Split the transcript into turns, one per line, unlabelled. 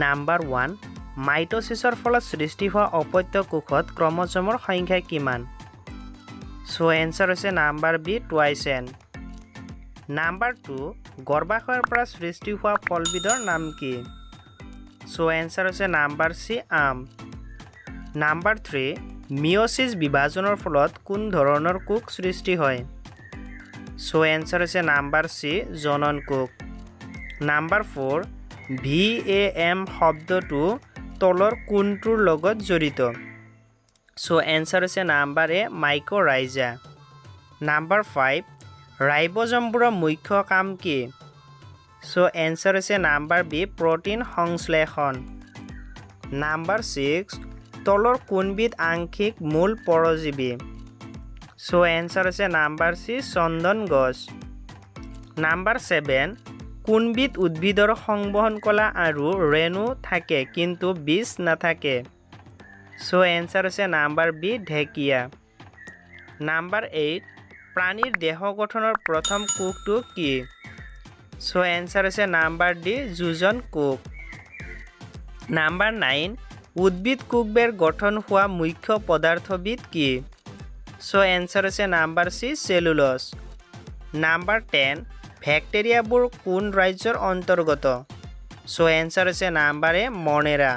number 1 মাইটোসিছৰ ফলত সৃষ্টি হোৱা অপত্য কোষত ক্ৰম'জমৰ সংখ্যা কিমান সো এনসাৰ হৈছে number B twice N number 2 গৰ্ভাশয়ৰ পৰা সৃষ্টি হোৱা ফলবিধৰ নাম কি সো এনসাৰ হৈছে number C um number 3 meiosis বিভাজনৰ ফলত কোন ধৰণৰ কোষ সৃষ্টি হয় সো এনসাৰ হৈছে নাম্বাৰ সি জনন কোষ নাম্বাৰ 4 VAM শব্দটো তলৰ কোনটোৰ লগত জড়িত সো এনসাৰ হৈছে নাম্বাৰ এ মাইকোৰাইজা নাম্বাৰ 5 ৰাইবোজমবোৰৰ মুখ্য কাম কি সো এনসাৰ হৈছে নাম্বাৰ বি প্ৰটিন সংশ্লেষণ নাম্বাৰ 6 তলৰ কোনবিধ আংশিক মূল পৰজীৱী সো এনসাৰ হৈছে নাম্বাৰ সি চন্দন গছ নাম্বাৰ 7 কোনবিধ উদ্ভিদৰ সংবহন কলা আৰু ৰেণু থাকে কিন্তু বীজ নাথাকে সো এনসাৰ হৈছে নাম্বাৰ বি ঢেকিয়া নাম্বাৰ 8 প্ৰাণীৰ দেহ গঠনৰ প্ৰথম কোষটো কি সো এনসাৰ হৈছে নাম্বাৰ ডি যোজন কোষ নাম্বাৰ 9 উদ্ভিদ কোষবেৰ গঠন হোৱা মুখ্য পদাৰ্থবিধ কি সো এনসাৰ হৈছে নাম্বাৰ সি চেলুলোজ নাম্বাৰ 10 ব্যাক্টেৰিয়াবোৰ কোন ৰাজ্যৰ অন্তৰ্গত সো এনসাৰ হৈছে নাম্বাৰ এ মনেৰা